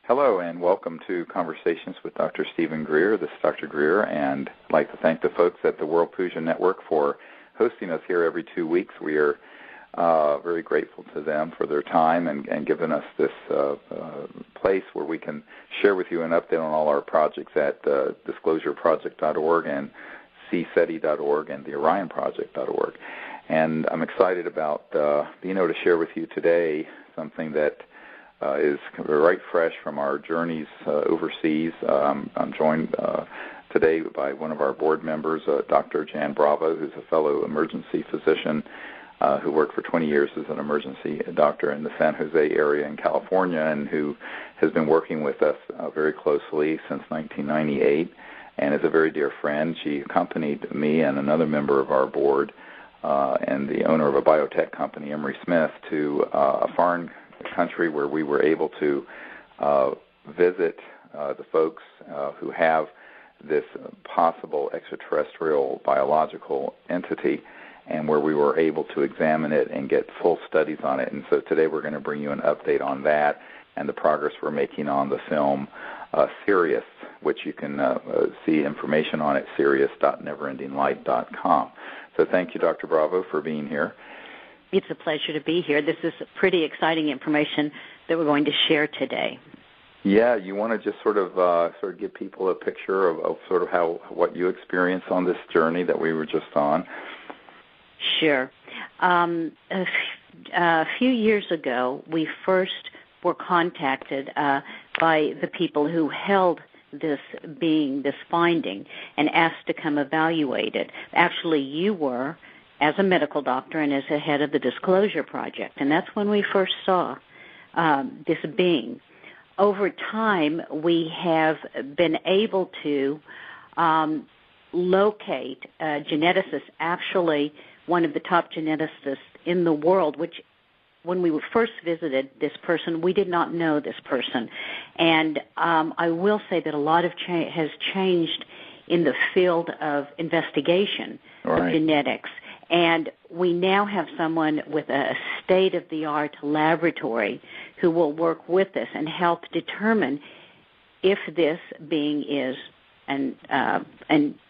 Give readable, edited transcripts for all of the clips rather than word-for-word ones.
Hello, and welcome to Conversations with Dr. Stephen Greer. This is Dr. Greer, and I'd like to thank the folks at the World Puja Network for hosting us here every 2 weeks. We are very grateful to them for their time and giving us this place where we can share with you an update on all our projects at disclosureproject.org and cseti.org and the orionproject.org. And I'm excited about being able to share with you today something that is right fresh from our journeys overseas. I'm joined today by one of our board members, Dr. Jan Bravo, who's a fellow emergency physician who worked for 20 years as an emergency doctor in the San Jose area in California and who has been working with us very closely since 1998 and is a very dear friend. She accompanied me and another member of our board and the owner of a biotech company, Emery Smith, to a foreign country where we were able to visit the folks who have this possible extraterrestrial biological entity, and where we were able to examine it and get full studies on it. And so today we're going to bring you an update on that and the progress we're making on the film Sirius, which you can see information on at sirius.neverendinglight.com. So thank you, Dr. Bravo, for being here. It's a pleasure to be here. This is pretty exciting information that we're going to share today. Yeah, you want to just sort of give people a picture of sort of what you experienced on this journey that we were just on? Sure. A few years ago, we first were contacted by the people who held this finding, and asked to come evaluate it. Actually, you were, as a medical doctor and as the head of the Disclosure Project, and that's when we first saw this being. Over time, we have been able to locate a geneticist, actually one of the top geneticists in the world, which when we first visited this person, we did not know this person. And I will say that a lot has changed in the field of investigation of genetics. And we now have someone with a state-of-the-art laboratory who will work with us and help determine if this being is an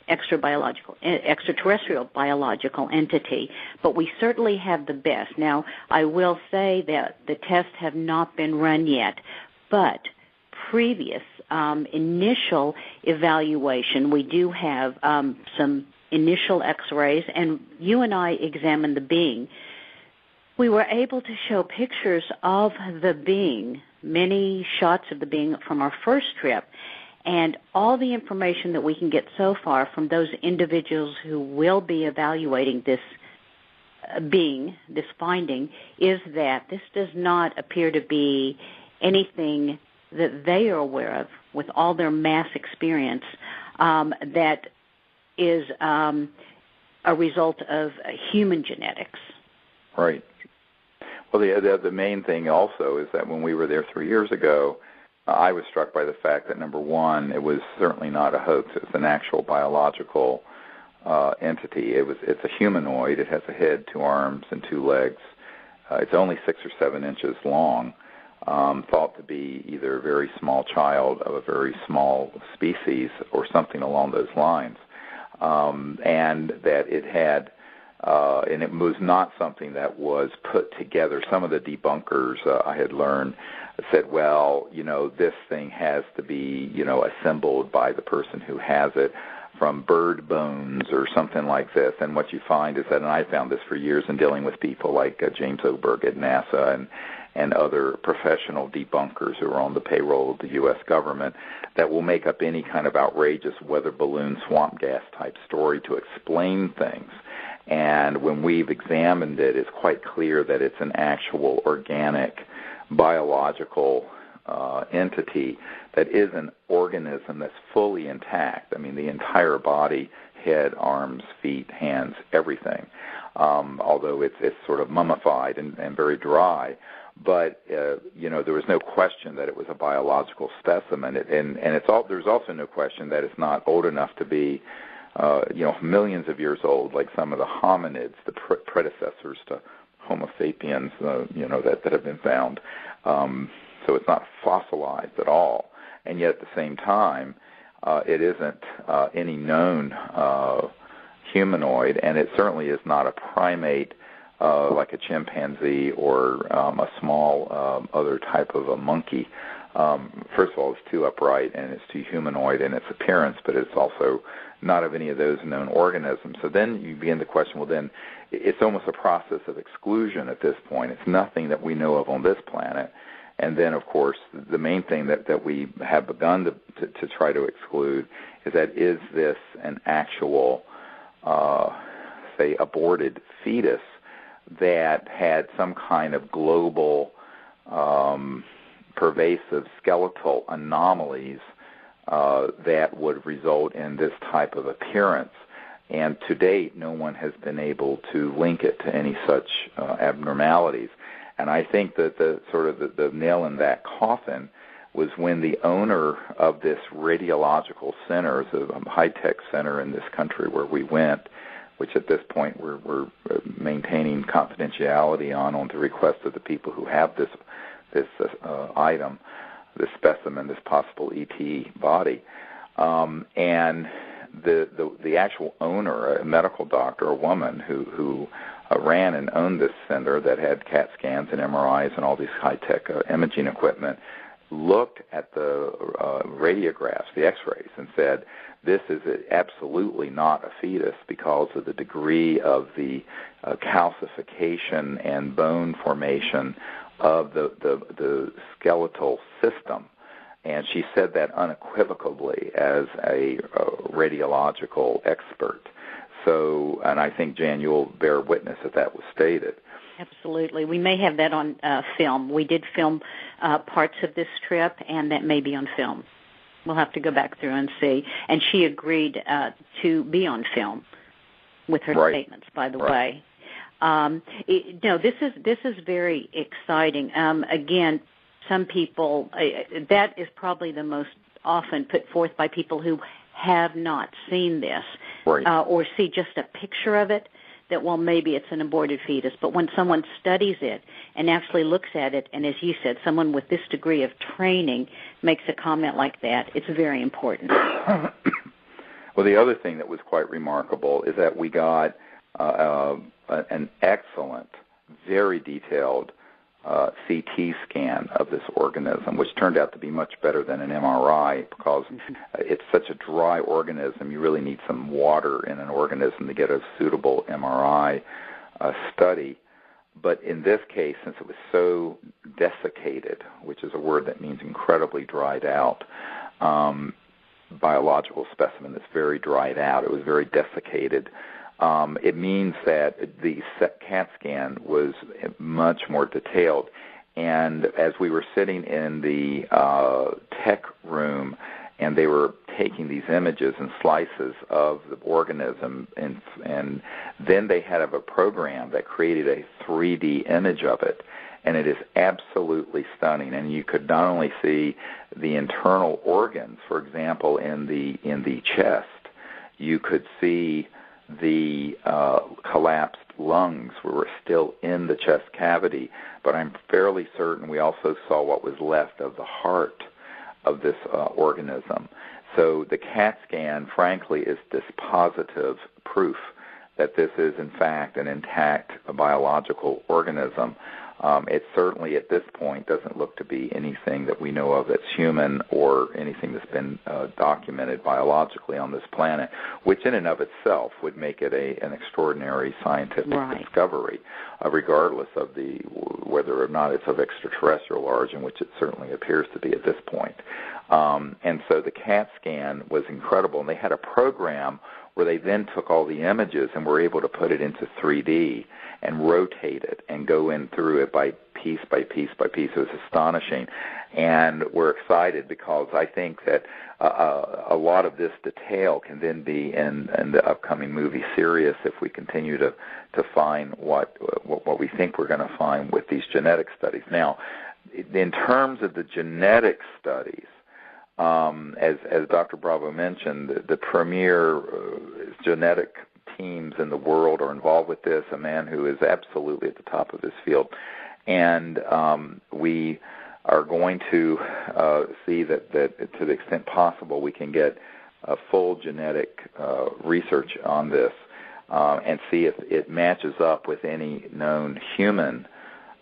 extraterrestrial biological entity. But we certainly have the best. Now, I will say that the tests have not been run yet, but previous initial evaluation, we do have some initial x-rays, and you and I examined the being. We were able to show pictures of the being, many shots of the being from our first trip, and all the information that we can get so far from those individuals who will be evaluating this being, this finding, is that this does not appear to be anything that they are aware of with all their mass experience that is a result of human genetics. Right. Well, the main thing also is that when we were there 3 years ago, I was struck by the fact that, number one, it was certainly not a hoax. It's an actual biological entity. It's a humanoid. It has a head, 2 arms, and 2 legs. It's only 6 or 7 inches long, thought to be either a very small child of a very small species or something along those lines. And that it had, and it was not something that was put together. Some of the debunkers I had learned said, well, this thing has to be, assembled by the person who has it from bird bones or something like this. And what you find is that, and I found this for years in dealing with people like James Oberg at NASA and other professional debunkers who are on the payroll of the U.S. government, that will make up any kind of outrageous weather balloon swamp gas type story to explain things. And when we've examined it, it's quite clear that it's an actual organic biological entity that is an organism that's fully intact. I mean, the entire body, head, arms, feet, hands, everything, although it's sort of mummified and very dry. But, there was no question that it was a biological specimen. And there's also no question that it's not old enough to be, millions of years old, like some of the hominids, the predecessors to Homo sapiens, that have been found. So it's not fossilized at all. And yet at the same time, it isn't any known humanoid, and it certainly is not a primate like a chimpanzee or a small other type of a monkey. First of all, it's too upright and it's too humanoid in its appearance, but it's also not of any of those known organisms. So then you begin to question, well, then it's almost a process of exclusion at this point. It's nothing that we know of on this planet. And then, of course, the main thing that we have begun to try to exclude is that is this an actual, say, aborted fetus that had some kind of global pervasive skeletal anomalies that would result in this type of appearance. And to date, no one has been able to link it to any such abnormalities. And I think that the nail in that coffin was when the owner of this radiological center, it's a high-tech center in this country where we went, which at this point we're maintaining confidentiality on the request of the people who have this item, this specimen, this possible ET body, and the actual owner, a medical doctor, a woman who ran and owned this center that had CAT scans and MRIs and all these high-tech imaging equipment, looked at the radiographs, the X-rays, and said, this is absolutely not a fetus because of the degree of the calcification and bone formation of the skeletal system. And she said that unequivocally as a radiological expert. So, and I think, Jan, you'll bear witness that was stated. Absolutely. We may have that on film. We did film parts of this trip, and that may be on film. We'll have to go back through and see. And she agreed to be on film with her statements, by the way. This is very exciting. Again, some people, that is probably the most often put forth by people who have not seen this or see just a picture of it, that, well, maybe it's an aborted fetus. But when someone studies it and actually looks at it, and as you said, someone with this degree of training makes a comment like that, it's very important. Well, the other thing that was quite remarkable is that we got an excellent, very detailed CT scan of this organism, which turned out to be much better than an MRI because it's such a dry organism. You really need some water in an organism to get a suitable MRI study. But in this case, since it was so desiccated, which is a word that means incredibly dried out, biological specimen that's very dried out, it was very desiccated. It means that the CAT scan was much more detailed. And as we were sitting in the tech room and they were taking these images and slices of the organism, and then they had a program that created a 3D image of it, and it is absolutely stunning. And you could not only see the internal organs, for example, in the chest, you could see the collapsed lungs were still in the chest cavity, but I'm fairly certain we also saw what was left of the heart of this organism. So the CAT scan, frankly, is dispositive proof that this is, in fact, an intact biological organism. It certainly, at this point, doesn't look to be anything that we know of that's human or anything that's been documented biologically on this planet, which in and of itself would make it an extraordinary scientific discovery, regardless of whether or not it's of extraterrestrial origin, which it certainly appears to be at this point. And so the CAT scan was incredible, and they had a program where they then took all the images and were able to put it into 3D and rotate it and go in through it by piece by piece by piece. It was astonishing. And we're excited because I think that a lot of this detail can then be in the upcoming movie Sirius if we continue to find what we think we're going to find with these genetic studies. Now, in terms of the genetic studies, as Dr. Bravo mentioned, the premier genetic teams in the world are involved with this, a man who is absolutely at the top of his field. And we are going to see that to the extent possible we can get full genetic research on this and see if it matches up with any known human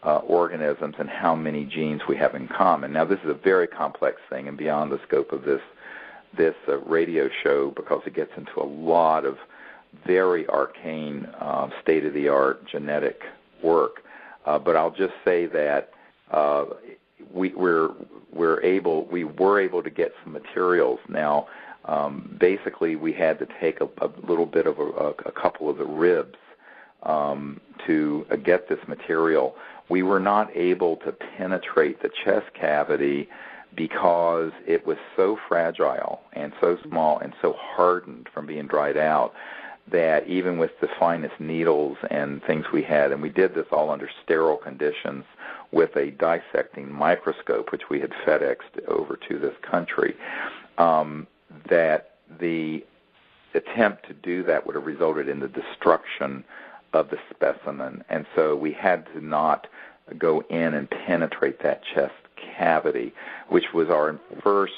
organisms and how many genes we have in common. Now, this is a very complex thing and beyond the scope of this radio show because it gets into a lot of very arcane, state-of-the-art genetic work. But I'll just say that we were able to get some materials. Now, basically, we had to take a little bit of a couple of the ribs to get this material. We were not able to penetrate the chest cavity because it was so fragile and so small and so hardened from being dried out that even with the finest needles and things we had, and we did this all under sterile conditions with a dissecting microscope, which we had FedExed over to this country, that the attempt to do that would have resulted in the destruction of the specimen. And so we had to not go in and penetrate that chest cavity, which was our first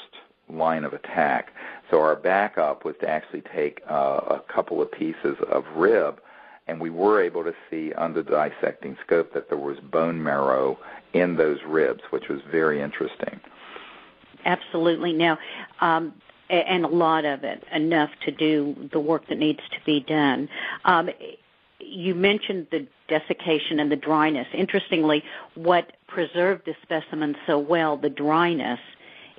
line of attack. So our backup was to actually take a couple of pieces of rib, and we were able to see under the dissecting scope that there was bone marrow in those ribs, which was very interesting. Absolutely. Now, and a lot of it, enough to do the work that needs to be done. You mentioned the desiccation and the dryness. Interestingly, what preserved the specimen so well, the dryness,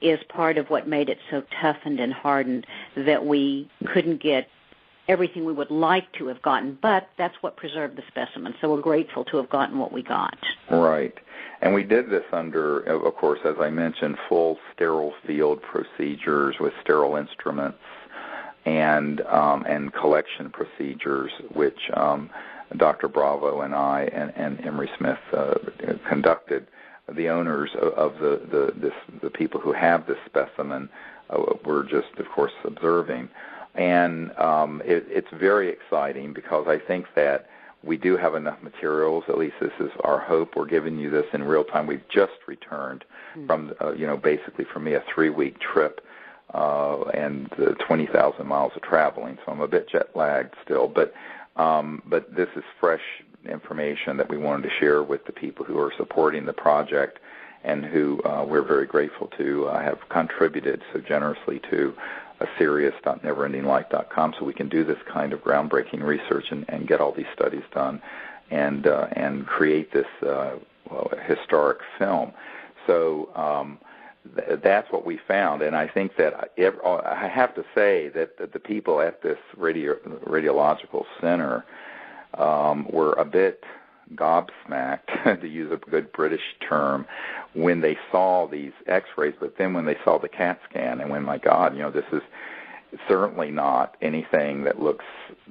is part of what made it so toughened and hardened that we couldn't get everything we would like to have gotten, but that's what preserved the specimen. So we're grateful to have gotten what we got. Right. And we did this under, of course, as I mentioned, full sterile field procedures with sterile instruments and collection procedures, which Dr. Bravo and I and Emery Smith conducted. The owners of the people who have this specimen were just, of course, observing. And it's very exciting because I think that we do have enough materials. At least this is our hope. We're giving you this in real time. We've just returned from, basically for me, a 3-week trip and 20,000 miles of traveling. So I'm a bit jet lagged still, but this is fresh information that we wanted to share with the people who are supporting the project and who we're very grateful to have contributed so generously to serious.neverendinglife.com so we can do this kind of groundbreaking research and get all these studies done and create this historic film. So that's what we found, and I think that I have to say that the people at this radiological center were a bit gobsmacked, to use a good British term, when they saw these x-rays, but then when they saw the CAT scan and went, my God, this is certainly not anything that looks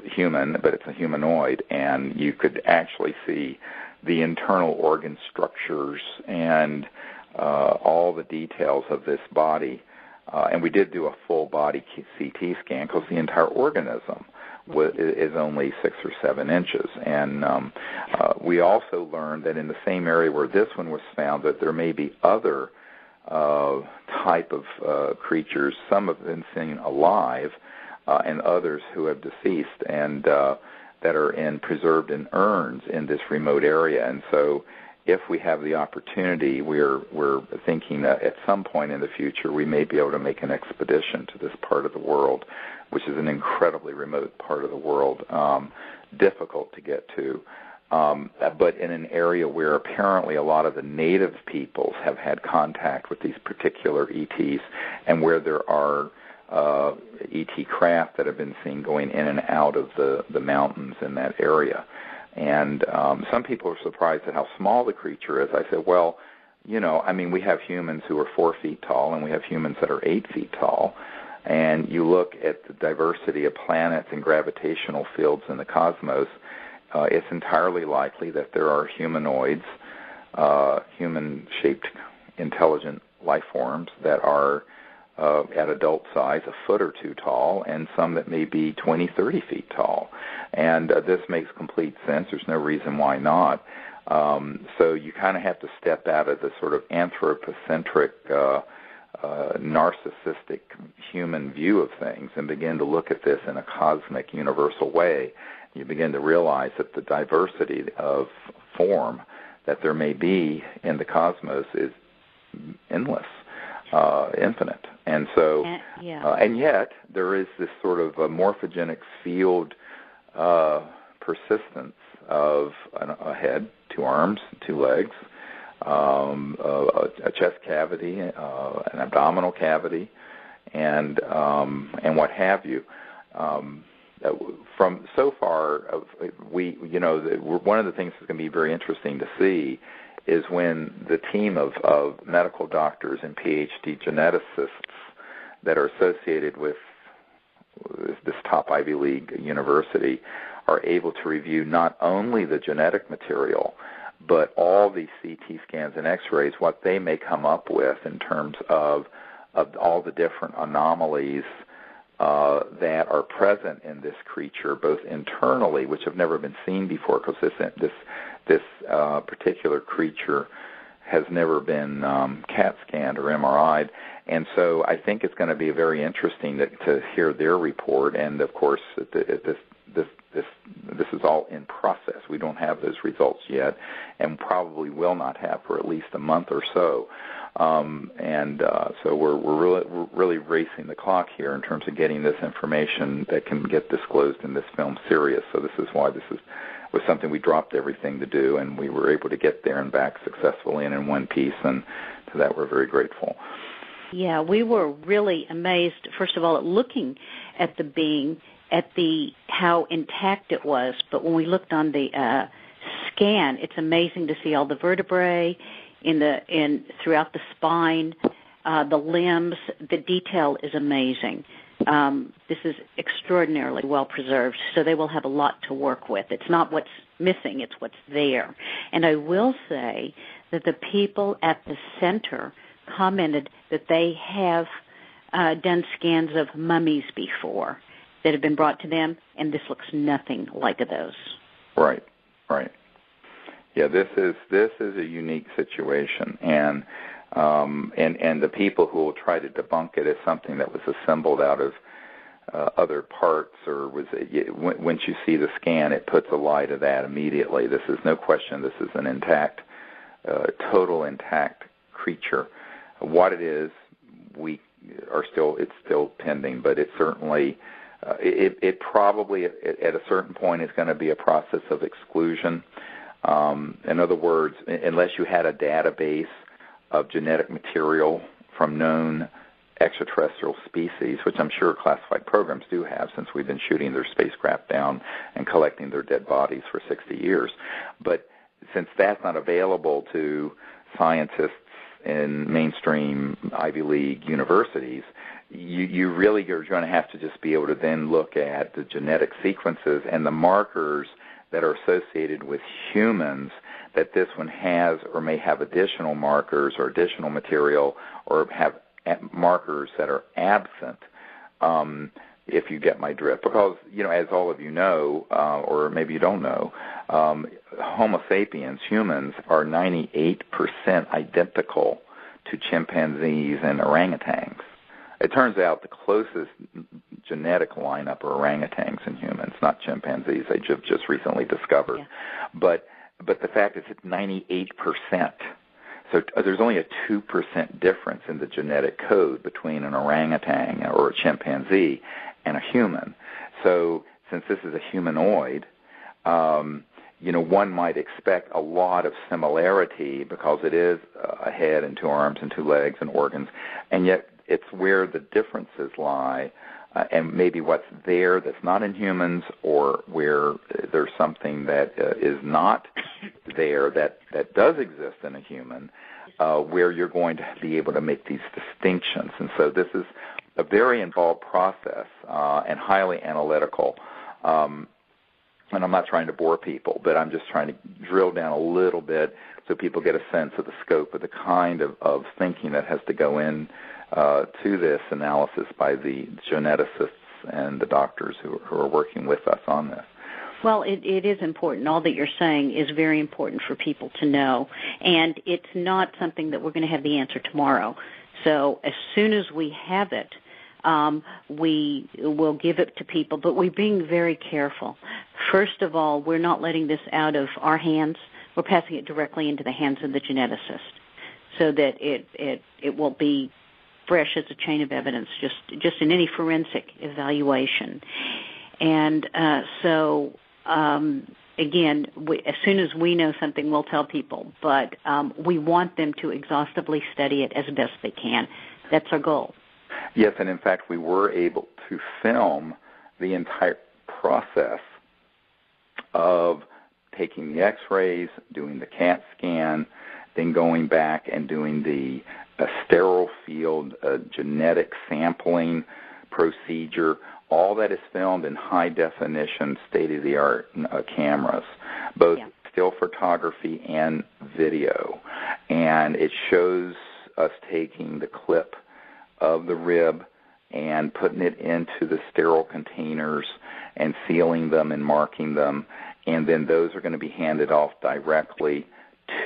human, but it's a humanoid, and you could actually see the internal organ structures and all the details of this body. And we did do a full body CT scan because the entire organism is only 6 or 7 inches. And we also learned that in the same area where this one was found that there may be other type of creatures. Some have been seen alive and others who have deceased and that are preserved in urns in this remote area. And so if we have the opportunity, we're thinking that at some point in the future we may be able to make an expedition to this part of the world, which is an incredibly remote part of the world, difficult to get to, but in an area where apparently a lot of the native peoples have had contact with these particular ETs and where there are ET craft that have been seen going in and out of the mountains in that area. And some people are surprised at how small the creature is. I said, well, we have humans who are 4 feet tall and we have humans that are 8 feet tall. And you look at the diversity of planets and gravitational fields in the cosmos, it's entirely likely that there are humanoids, human-shaped intelligent life forms that are at adult size, a foot or 2 tall, and some that may be 20, 30 feet tall. And this makes complete sense. There's no reason why not. So you kind of have to step out of the sort of anthropocentric, narcissistic human view of things and begin to look at this in a cosmic, universal way. You begin to realize that the diversity of form that there may be in the cosmos is endless, infinite. And so, and yet there is this sort of a morphogenic field persistence of a head, 2 arms, 2 legs, a chest cavity, an abdominal cavity, and what have you. From so far, one of the things that's going to be very interesting to see is when the team of medical doctors and PhD geneticists that are associated with this top Ivy League university are able to review not only the genetic material, but all these CT scans and X-rays, what they may come up with in terms of all the different anomalies that are present in this creature, both internally, which have never been seen before, because this particular creature has never been CAT scanned or MRI'd, and so I think it's going to be very interesting to hear their report. And of course, this is all in process. We don't have those results yet, and probably will not have for at least a month or so. So we're really racing the clock here in terms of getting this information that can get disclosed in this film series. So this is why this was something we dropped everything to do, and we were able to get there and back successfully and in one piece, and to that we're very grateful. Yeah, we were really amazed, first of all, at looking at the being, at how intact it was. But when we looked on the scan, it's amazing to see all the vertebrae throughout the spine, the limbs. The detail is amazing. This is extraordinarily well preserved, so they will have a lot to work with. It's not what's missing, it's what's there. And I will say that the people at the center commented that they have done scans of mummies before that have been brought to them, and this looks nothing like those. Right. Yeah, this is a unique situation, and the people who will try to debunk it as something that was assembled out of other parts, or once you see the scan, it puts a lie to that immediately. This is no question. This is an intact, total intact creature. What it is, it's still pending, but it certainly. It probably at a certain point is going to be a process of exclusion. In other words, unless you had a database of genetic material from known extraterrestrial species, which I'm sure classified programs do have since we've been shooting their spacecraft down and collecting their dead bodies for 60 years. But since that's not available to scientists in mainstream Ivy League universities, you really are going to have to just be able to then look at the genetic sequences and the markers that are associated with humans that this one has, or may have additional markers or additional material, or have markers that are absent, if you get my drift. Because, as all of you know, or maybe you don't know, Homo sapiens, humans, are 98% identical to chimpanzees and orangutans. It turns out the closest genetic lineup are orangutans and humans, not chimpanzees. They just recently discovered. Yeah. But the fact is it's 98%. So there's only a 2% difference in the genetic code between an orangutan or a chimpanzee and a human. So since this is a humanoid, one might expect a lot of similarity because it is a head and 2 arms and 2 legs and organs, and yet it's where the differences lie, and maybe what's there that's not in humans, or where there's something that is not there that does exist in a human, where you're going to be able to make these distinctions. And so this is a very involved process and highly analytical. And I'm not trying to bore people, but I'm just trying to drill down a little bit so people get a sense of the scope of the kind of thinking that has to go in to this analysis by the geneticists and the doctors who are working with us on this. Well, it is important. All that you're saying is very important for people to know, and it's not something that we're going to have the answer tomorrow. So as soon as we have it, we will give it to people, but we're being very careful. First of all, we're not letting this out of our hands. We're passing it directly into the hands of the geneticist so that it will be fresh as a chain of evidence, just in any forensic evaluation. And again, as soon as we know something, we'll tell people, but we want them to exhaustively study it as best they can. That's our goal. Yes, and in fact, we were able to film the entire process of taking the x-rays, doing the CAT scan, then going back and doing the sterile field genetic sampling procedure. All that is filmed in high-definition, state-of-the-art cameras, both still photography and video. And it shows us taking the clip of the rib and putting it into the sterile containers and sealing them and marking them. And then those are going to be handed off directly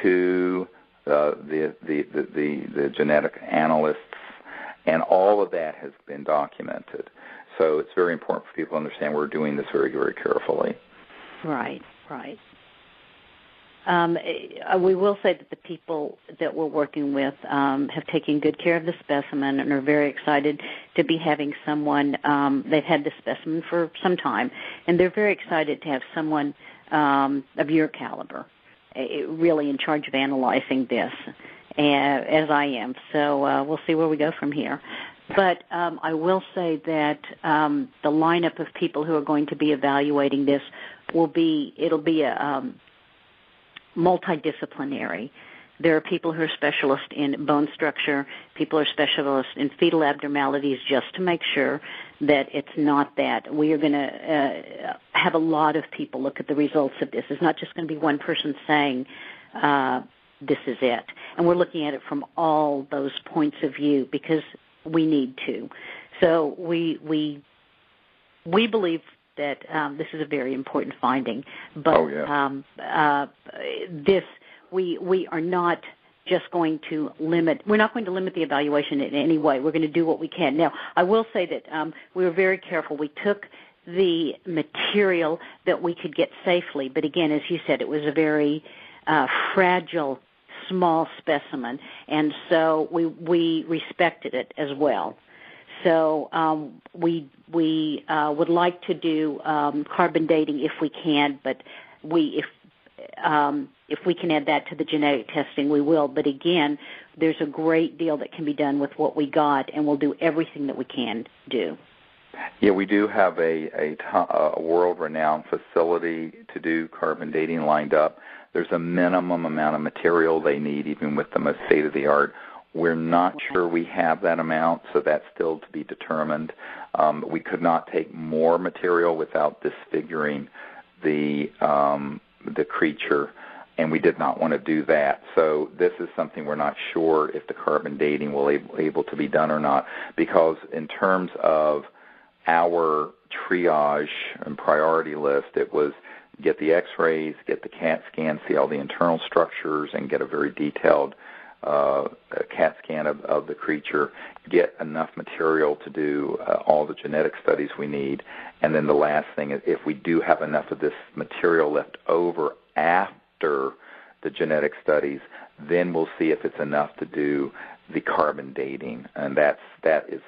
to the genetic analysts. And all of that has been documented. So it's very important for people to understand we're doing this very, very carefully. Right. We will say that the people that we're working with have taken good care of the specimen and are very excited to be having someone, they've had the specimen for some time, and they're very excited to have someone of your caliber really in charge of analyzing this, as I am. So we'll see where we go from here. But I will say that the lineup of people who are going to be evaluating this it'll be a multidisciplinary. There are people who are specialists in bone structure, people are specialists in fetal abnormalities just to make sure that it's not that. We are going to have a lot of people look at the results of this. It's not just going to be one person saying this is it. And we're looking at it from all those points of view because we need to. So we believe that this is a very important finding. But we are not just going to limit. We're not going to limit the evaluation in any way. We're going to do what we can. Now, I will say that we were very careful. We took the material that we could get safely, but again, as you said, it was a very fragile, small specimen, and so we respected it as well. So we would like to do carbon dating if we can, but if we can add that to the genetic testing, we will. But again, there's a great deal that can be done with what we got, and we'll do everything that we can do. Yeah, we do have a world-renowned facility to do carbon dating lined up. There's a minimum amount of material they need, even with the most state-of-the-art. We're not sure we have that amount, so that's still to be determined. We could not take more material without disfiguring the creature, and we did not want to do that. So this is something we're not sure if the carbon dating will able to be done or not, because in terms of our triage and priority list, it was get the x-rays, get the CAT scan, see all the internal structures, and get a very detailed CAT scan of the creature, get enough material to do all the genetic studies we need, and then the last thing is if we do have enough of this material left over after the genetic studies, then we'll see if it's enough to do the carbon dating, and that is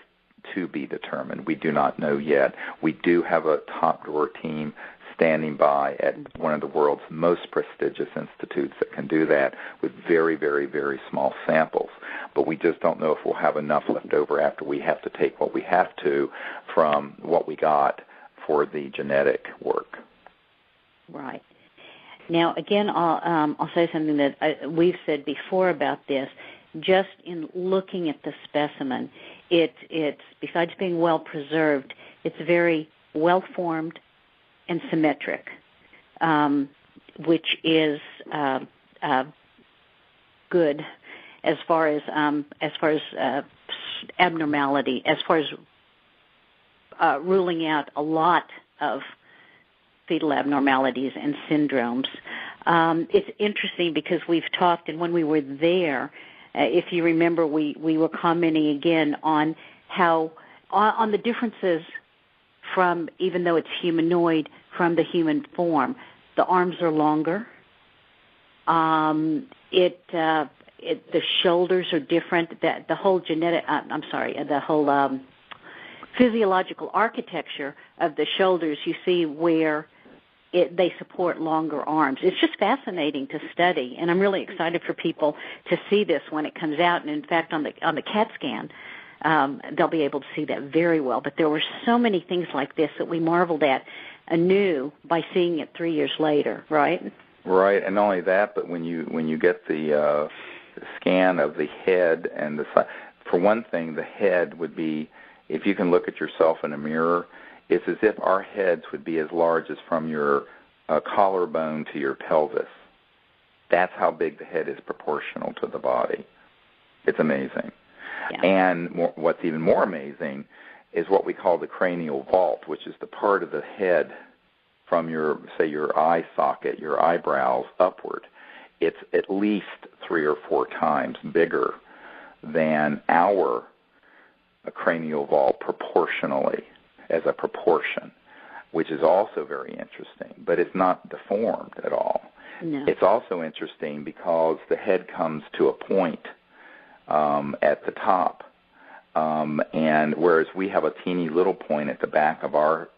to be determined. We do not know yet. We do have a top-drawer team standing by at one of the world's most prestigious institutes that can do that with very, very, very small samples. But we just don't know if we'll have enough left over after we have to take what we have to from what we got for the genetic work. Right. Now, again, I'll say something that we've said before about this. Just in looking at the specimen, it's besides being well preserved, it's very well formed and symmetric, which is good as far as abnormality, as far as ruling out a lot of fetal abnormalities and syndromes. It's interesting because we've talked, and when we were there, if you remember, we were commenting again on how, on the differences from, even though it's humanoid, from the human form. The arms are longer. The shoulders are different. The whole physiological architecture of the shoulders, you see where they support longer arms. It's just fascinating to study, and I'm really excited for people to see this when it comes out. And in fact, on the CAT scan, they'll be able to see that very well. But there were so many things like this that we marveled at anew by seeing it 3 years later, right? Right, and not only that, but when you get the scan of the head and the side, for one thing, the head would be, if you can look at yourself in a mirror, it's as if our heads would be as large as from your collarbone to your pelvis. That's how big the head is proportional to the body. It's amazing. Yeah. And what's even more amazing is what we call the cranial vault, which is the part of the head from your eye socket, your eyebrows upward. It's at least 3 or 4 times bigger than our cranial vault proportionally, as a proportion, which is also very interesting. But it's not deformed at all. No. It's also interesting because the head comes to a point at the top, and whereas we have a teeny little point at the back of our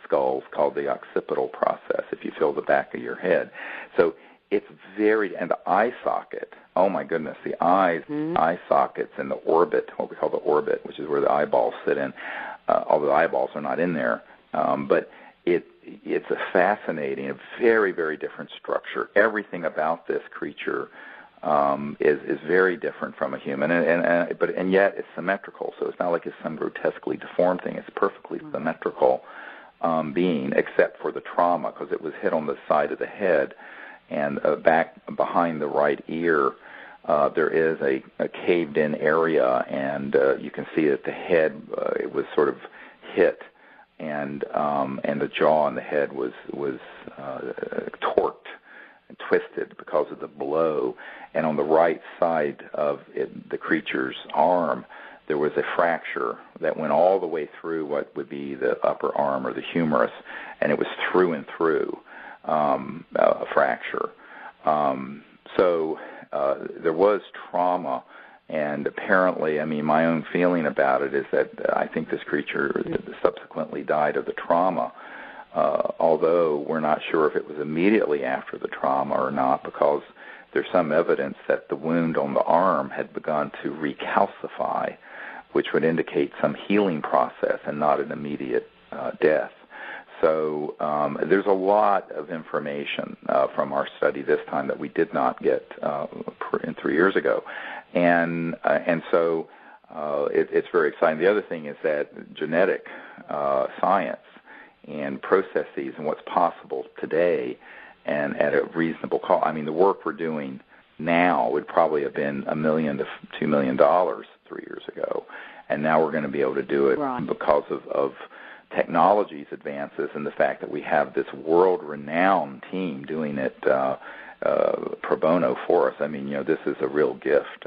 skulls called the occipital process, if you feel the back of your head. So it's and the eye socket, oh my goodness, the eyes, eye sockets and the orbit, what we call the orbit, which is where the eyeballs sit in, although the eyeballs are not in there, but it's a fascinating, a very, very different structure. Everything about this creature is very different from a human, and yet it's symmetrical, so it's not like it's some grotesquely deformed thing. It's perfectly symmetrical being, except for the trauma, because it was hit on the side of the head, and back behind the right ear there is a caved-in area, and you can see that the head it was sort of hit, and the jaw and the head was torqued and twisted because of the blow. And on the right side of the creature's arm, there was a fracture that went all the way through what would be the upper arm or the humerus, and it was through and through a fracture. So there was trauma, and apparently, I mean, my own feeling about it is that I think this creature subsequently died of the trauma, although we're not sure if it was immediately after the trauma or not, because there's some evidence that the wound on the arm had begun to recalcify, which would indicate some healing process and not an immediate death. So there's a lot of information from our study this time that we did not get 3 years ago, and so it's very exciting. The other thing is that genetic science and processes and what's possible today, and at a reasonable cost. I mean, the work we're doing now would probably have been $1 million to $2 million 3 years ago, and now we're going to be able to do it because of technology's advances and the fact that we have this world-renowned team doing it pro bono for us. I mean, this is a real gift,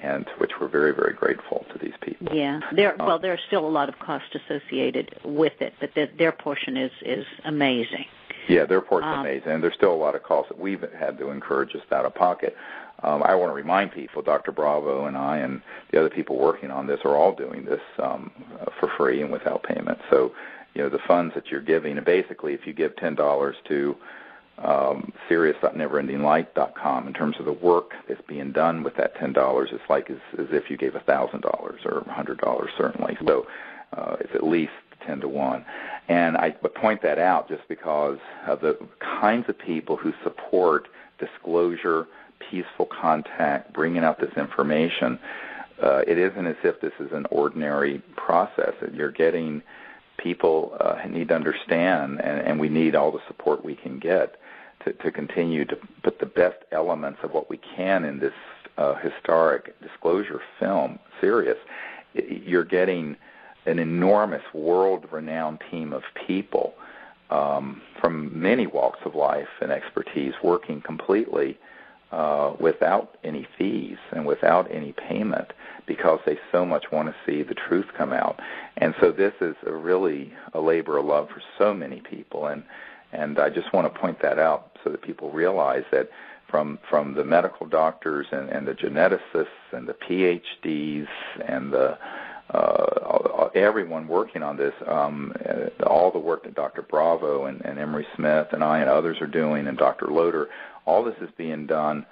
and to which we're very, very grateful to these people. Yeah, there's still a lot of cost associated with it, but their portion is amazing. Yeah, their portion is amazing, and there's still a lot of costs that we've had to incur just out of pocket. I want to remind people, Dr. Bravo and I and the other people working on this are all doing this for free and without payment. So, the funds that you're giving, and basically if you give $10 to serious.neverendinglight.com, in terms of the work that's being done with that $10, it's like as if you gave $1,000 or $100 certainly. So it's at least 10 to 1. And I point that out just because of the kinds of people who support disclosure, peaceful contact, bringing out this information. It isn't as if this is an ordinary process. You're getting people need to understand, and we need all the support we can get to continue to put the best elements of what we can in this historic disclosure film, Sirius. You're getting an enormous world-renowned team of people from many walks of life and expertise working completely without any fees and without any payment because they so much want to see the truth come out. And so this is really a labor of love for so many people. And I just want to point that out so that people realize that from the medical doctors and the geneticists and the PhDs and the everyone working on this, all the work that Dr. Bravo and Emery Smith and I and others are doing, and Dr. Loader, all this is being done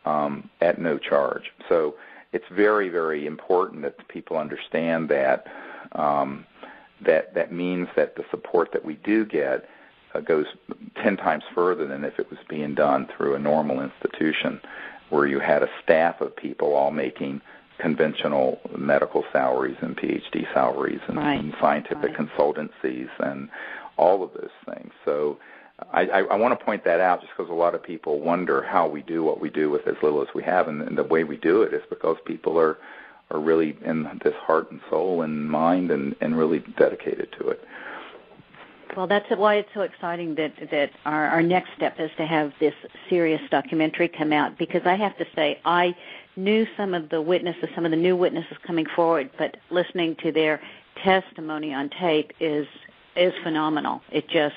at no charge. So it's very, very important that people understand that that means that the support that we do get goes 10 times further than if it was being done through a normal institution where you had a staff of people all making conventional medical salaries and PhD salaries and scientific consultancies and all of those things. So I want to point that out just because a lot of people wonder how we do what we do with as little as we have, and the way we do it is because people are really in this heart and soul and mind and really dedicated to it. Well, that's why it's so exciting that our next step is to have this serious documentary come out, because I have to say I knew some of the witnesses, some of the new witnesses coming forward, but listening to their testimony on tape is phenomenal. It just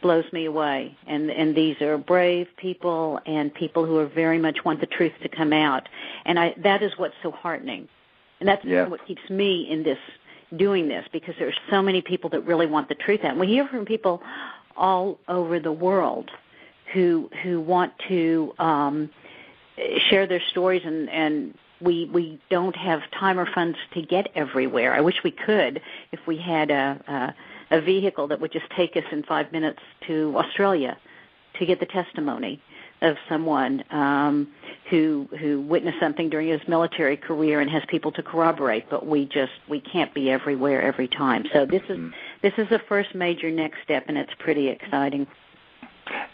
blows me away. And these are brave people and people who are very much want the truth to come out. And that is what's so heartening. And that's what keeps me in this, doing this, because there's so many people that really want the truth out. And we hear from people all over the world who want to share their stories, and we don't have time or funds to get everywhere. I wish we could if we had a vehicle that would just take us in 5 minutes to Australia to get the testimony of someone who witnessed something during his military career and has people to corroborate, but we can't be everywhere every time. So this is the first major next step, and it's pretty exciting.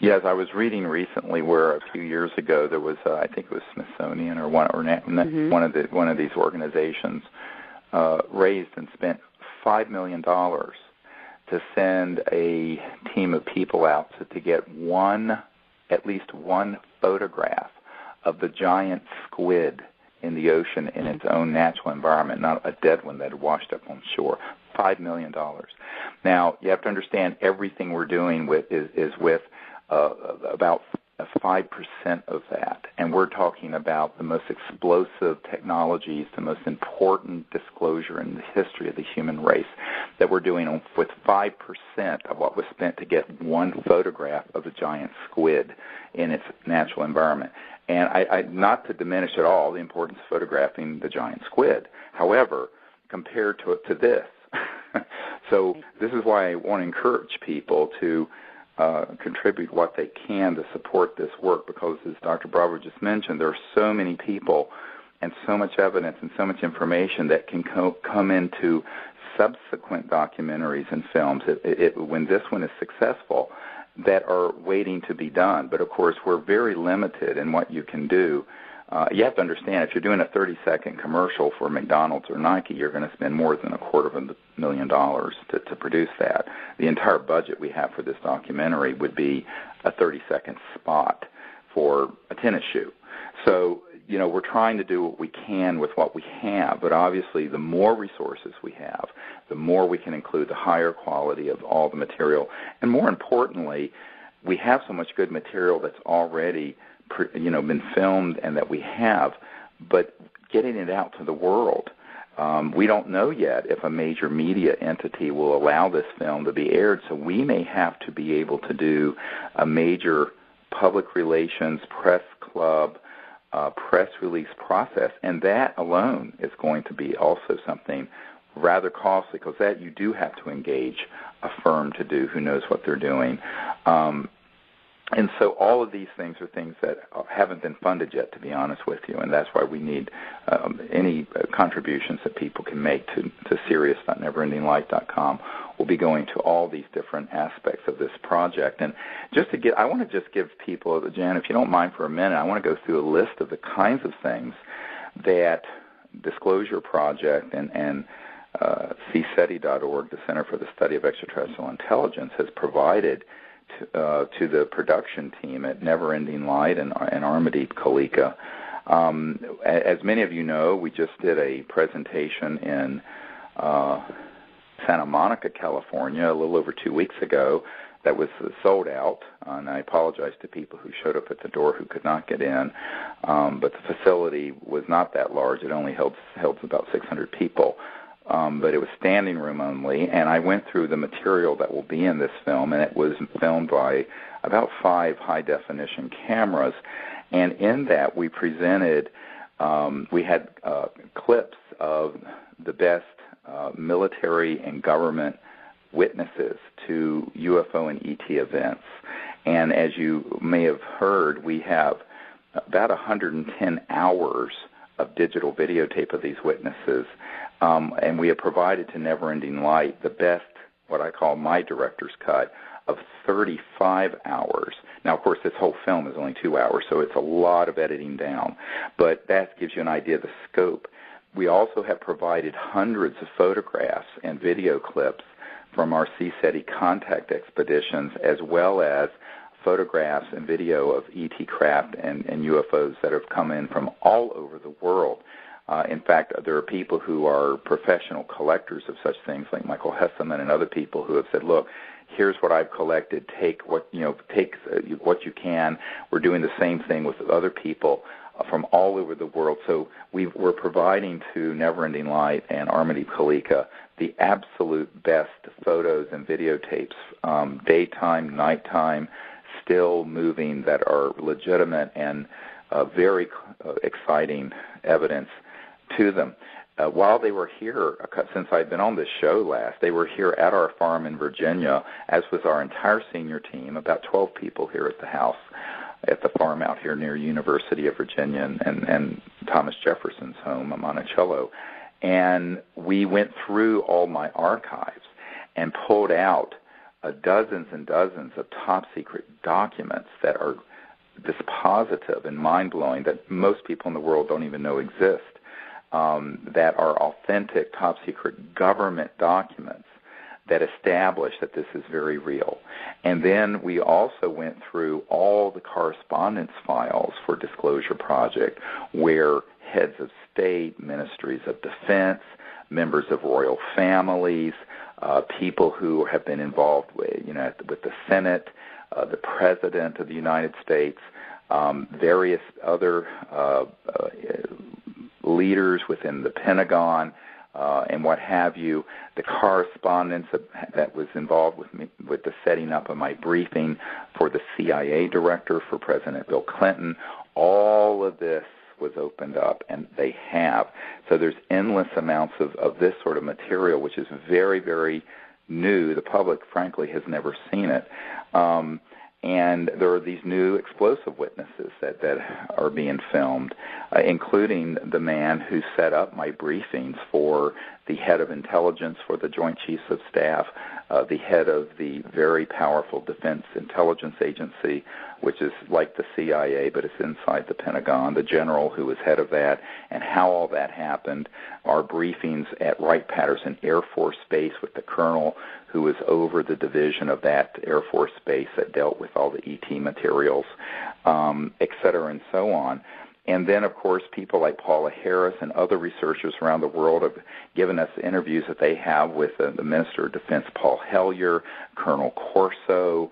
Yes, I was reading recently where a few years ago there was, I think it was Smithsonian or one of these organizations raised and spent $5 million to send a team of people out to get at least one photograph of the giant squid in the ocean in its own natural environment, not a dead one that had washed up on shore. $5 million. Now, you have to understand everything we're doing is with about 5% of that, and we're talking about the most explosive technologies, the most important disclosure in the history of the human race that we're doing with 5% of what was spent to get one photograph of a giant squid in its natural environment. And I not to diminish at all the importance of photographing the giant squid. However, compared to this, so this is why I want to encourage people to contribute what they can to support this work, because as Dr. Bravo just mentioned, there are so many people and so much evidence and so much information that can come into subsequent documentaries and films when this one is successful that are waiting to be done. But of course, we're very limited in what you can do. You have to understand, if you're doing a 30-second commercial for McDonald's or Nike, you're going to spend more than $250,000 to produce that. The entire budget we have for this documentary would be a 30-second spot for a tennis shoe. So, we're trying to do what we can with what we have, but obviously the more resources we have, the more we can include the higher quality of all the material. And more importantly, we have so much good material that's already been filmed and that we have, but getting it out to the world. We don't know yet if a major media entity will allow this film to be aired, so we may have to be able to do a major public relations, press club, press release process, and that alone is going to be also something rather costly, because that you do have to engage a firm to do who knows what they're doing. And so all of these things are things that haven't been funded yet, to be honest with you, and that's why we need any contributions that people can make to serious.neverendinglight.com. We'll be going to all these different aspects of this project. And I want to just give people, Jan, if you don't mind for a minute, I want to go through a list of the kinds of things that Disclosure Project and CSETI.org, the Center for the Study of Extraterrestrial Intelligence, has provided to the production team at Never Ending Light and MAa20. As many of you know, we just did a presentation in Santa Monica, California, a little over 2 weeks ago that was sold out, and I apologize to people who showed up at the door who could not get in, but the facility was not that large. It only held about 600 people, but it was standing room only, and I went through the material that will be in this film, and it was filmed by about 5 high-definition cameras, and in that we presented, we had clips of the best military and government witnesses to UFO and ET events. And as you may have heard, we have about 110 hours of digital videotape of these witnesses, and we have provided to Never Ending Light the best, what I call my director's cut, of 35 hours. Now, of course, this whole film is only 2 hours, so it's a lot of editing down, but that gives you an idea of the scope. We also have provided hundreds of photographs and video clips from our CSETI contact expeditions, as well as photographs and video of ET craft and UFOs that have come in from all over the world. In fact, there are people who are professional collectors of such things, like Michael Hesseman and other people who have said, look, here's what I've collected, take what you can. We're doing the same thing with other people from all over the world. So we're providing to Never Ending Light and MAa20 the absolute best photos and videotapes, daytime, nighttime, still moving, that are legitimate and very exciting evidence to them. While they were here, since I've been on this show last, they were here at our farm in Virginia, as was our entire senior team, about 12 people here at the house, at the farm out here near University of Virginia and Thomas Jefferson's home, Monticello. And we went through all my archives and pulled out dozens and dozens of top-secret documents that are dispositive and mind-blowing, that most people in the world don't even know exist, that are authentic, top-secret government documents that establish that this is very real. And then we also went through all the correspondence files for Disclosure Project, where heads of state, ministries of defense, members of royal families, people who have been involved with the Senate, the President of the United States, various other leaders within the Pentagon, and what have you, the correspondence that was involved with me with the setting up of my briefing for the CIA director for President Bill Clinton. All of this was opened up, and they have. So there's endless amounts of this sort of material, which is very, very new. The public, frankly, has never seen it. And there are these new explosive witnesses that are being filmed, including the man who set up my briefings for the head of intelligence for the Joint Chiefs of Staff, the head of the very powerful Defense Intelligence Agency, which is like the CIA, but it's inside the Pentagon, the general who was head of that, and how all that happened. Our briefings at Wright-Patterson Air Force Base with the colonel who was over the division of that Air Force Base that dealt with all the ET materials, et cetera, and so on. And then, of course, people like Paula Harris and other researchers around the world have given us interviews that they have with the Minister of Defense, Paul Hellyer, Colonel Corso,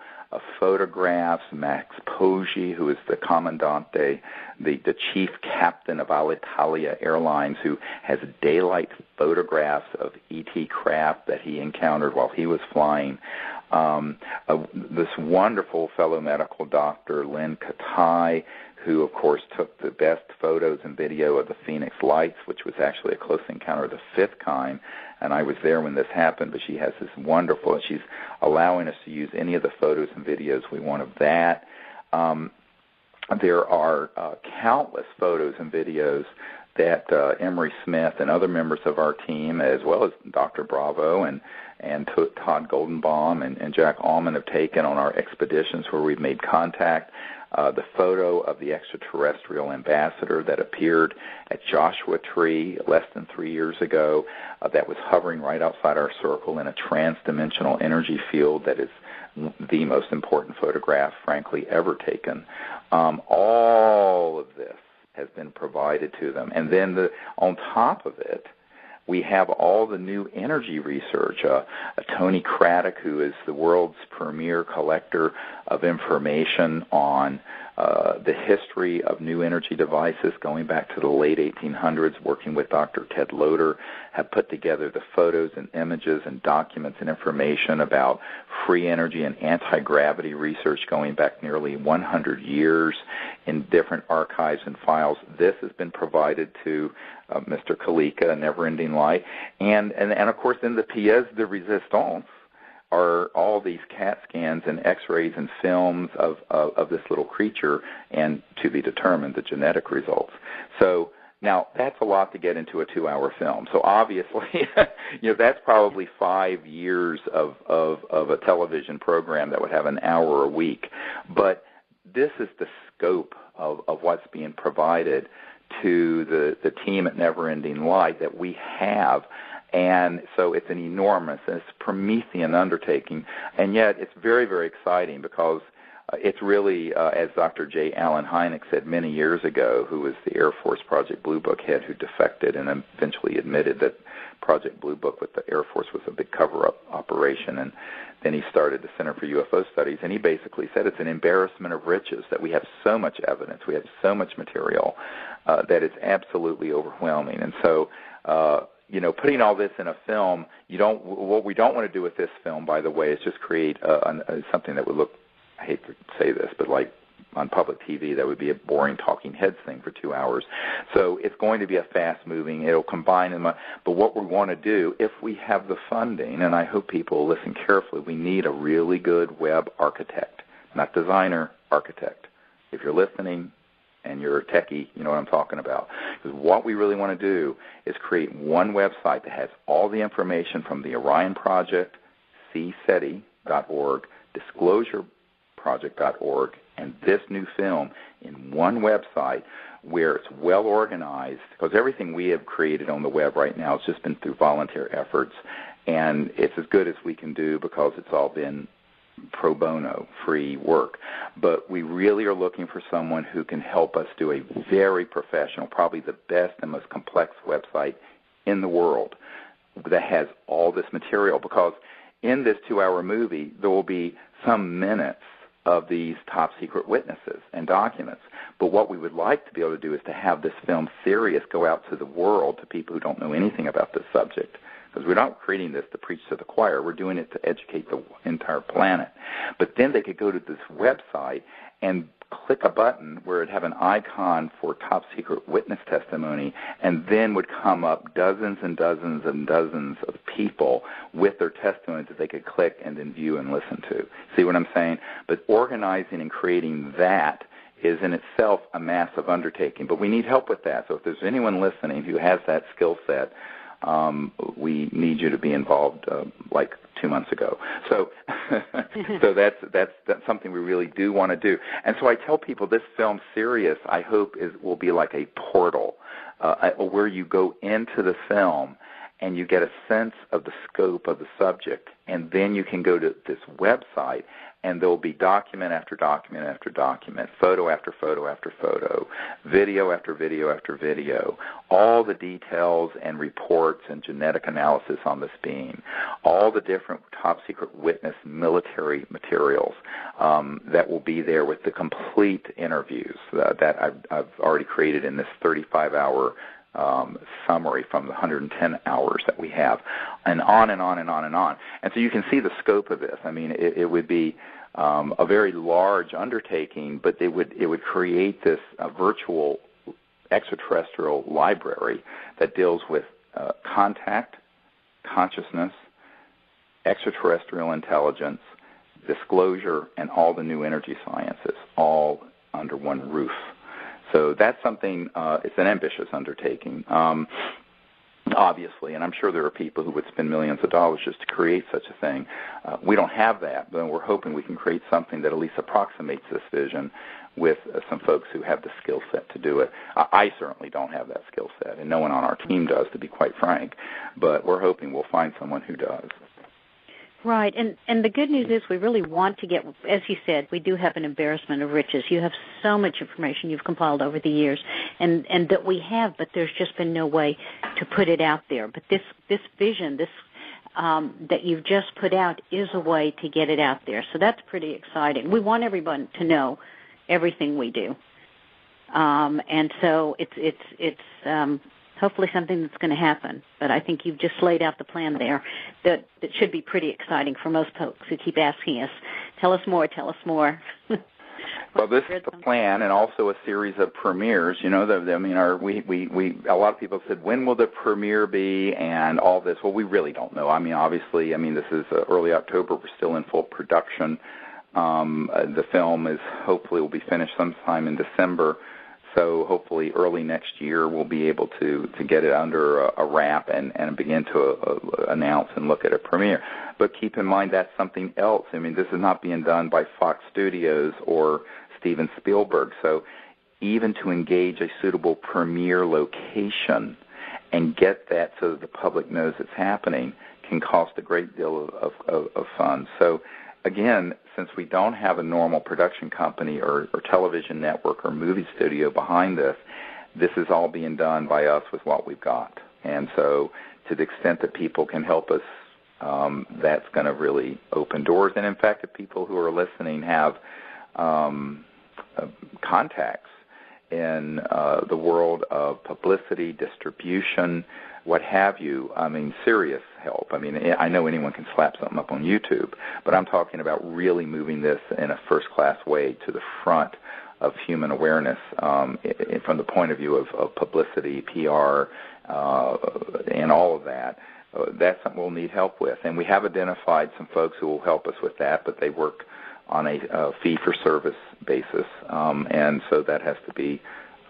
photographs, Max Poggi, who is the Commandante, the chief captain of Alitalia Airlines, who has daylight photographs of ET craft that he encountered while he was flying. This wonderful fellow medical doctor, Lynn Katai, who, of course, took the best photos and video of the Phoenix Lights, which was actually a close encounter of the fifth kind, and I was there when this happened, but she has this wonderful, and she's allowing us to use any of the photos and videos we want of that. There are countless photos and videos that Emery Smith and other members of our team, as well as Dr. Bravo and Todd Goldenbaum and Jack Allman, have taken on our expeditions where we've made contact. the photo of the extraterrestrial ambassador that appeared at Joshua Tree less than 3 years ago, that was hovering right outside our circle in a trans-dimensional energy field that is the most important photograph, frankly, ever taken. All of this has been provided to them. And then on top of it, we have all the new energy research. Tony Craddock, who is the world's premier collector of information on the history of new energy devices going back to the late 1800s, working with Dr. Ted Loder, have put together the photos and images and documents and information about free energy and anti-gravity research going back nearly 100 years in different archives and files. This has been provided to Mr. Kalika, Never Ending Light, and of course in the pièce de résistance are all these CAT scans and X-rays and films of this little creature, and to be determined the genetic results. So now that's a lot to get into a 2-hour film. So obviously, that's probably 5 years of a television program that would have an hour a week. But this is the scope of what's being provided to the team at Never Ending Light that we have. And so it's an enormous, it's Promethean undertaking, and yet it's very, very exciting because it's really, as Dr. J. Allen Hynek said many years ago, who was the Air Force Project Blue Book head who defected and eventually admitted that Project Blue Book with the Air Force was a big cover-up operation, and then he started the Center for UFO Studies, and he basically said it's an embarrassment of riches that we have so much evidence, we have so much material that it's absolutely overwhelming. And so putting all this in a film, what we don't want to do with this film, by the way, is just create something that would look, I hate to say this, but like on public TV, that would be a boring talking heads thing for 2 hours. So it's going to be a fast-moving, it'll combine them. But what we want to do, if we have the funding, and I hope people listen carefully, we need a really good web architect, not designer, architect. If you're listening, and you're a techie, you know what I'm talking about. Because what we really want to do is create one website that has all the information from the Orion Project, CSETI.org, DisclosureProject.org, and this new film in one website where it's well organized, because everything we have created on the web right now has just been through volunteer efforts, and it's as good as we can do because it's all been pro bono, free work. But we really are looking for someone who can help us do a very professional, probably the best and most complex website in the world that has all this material, because in this 2-hour movie there will be some minutes of these top secret witnesses and documents. But what we would like to be able to do is to have this film serious go out to the world, to people who don't know anything about this subject. Because we're not creating this to preach to the choir. We're doing it to educate the entire planet. But then they could go to this website and click a button where it would have an icon for top secret witness testimony, and then would come up dozens and dozens and dozens of people with their testimonies that they could click and then view and listen to. See what I'm saying? But organizing and creating that is in itself a massive undertaking. But we need help with that. So if there's anyone listening who has that skill set, we need you to be involved like 2 months ago. So so that's something we really do want to do. And so I tell people this film, Sirius, I hope will be like a portal where you go into the film and you get a sense of the scope of the subject, and then you can go to this website and there will be document after document after document, photo after photo after photo, video after video after video, all the details and reports and genetic analysis on this being, all the different top-secret witness military materials that will be there with the complete interviews that I've already created in this 35-hour summary from the 110 hours that we have, and on and on and on and on. And so you can see the scope of this. I mean, it would be a very large undertaking, but it would create this virtual extraterrestrial library that deals with contact, consciousness, extraterrestrial intelligence, disclosure, and all the new energy sciences, all under one roof. So that's something, it's an ambitious undertaking. obviously, and I'm sure there are people who would spend millions of dollars just to create such a thing. We don't have that, but we're hoping we can create something that at least approximates this vision with some folks who have the skill set to do it. I certainly don't have that skill set, and no one on our team does, to be quite frank, but we're hoping we'll find someone who does. Right, and the good news is we really want to get, as you said, we do have an embarrassment of riches. You have so much information you've compiled over the years, and that we have, but there's just been no way to put it out there. But this vision, that you've just put out is a way to get it out there. So that's pretty exciting. We want everyone to know everything we do. And so it's hopefully something that's going to happen. But I think you've just laid out the plan there that should be pretty exciting for most folks who keep asking us, tell us more, tell us more. Well, this is the plan, and also a series of premieres. You know, a lot of people said, when will the premiere be, and all this. Well, we really don't know. I mean, obviously, this is early October. We're still in full production. The film hopefully will be finished sometime in December. So hopefully early next year we'll be able to get it under a wrap and begin to announce and look at a premiere. But keep in mind that's something else. This is not being done by Fox Studios or Steven Spielberg. So even to engage a suitable premiere location and get that so that the public knows it's happening can cost a great deal of funds. So again, since we don't have a normal production company or television network or movie studio behind this, this is all being done by us with what we've got. And so to the extent that people can help us, that's going to really open doors. And in fact, if people who are listening have contacts in the world of publicity, distribution, what have you, serious help. I know anyone can slap something up on YouTube, but I'm talking about really moving this in a first-class way to the front of human awareness from the point of view of publicity, PR, and all of that. That's something we'll need help with. And we have identified some folks who will help us with that, but they work on a fee-for-service basis, and so that has to be,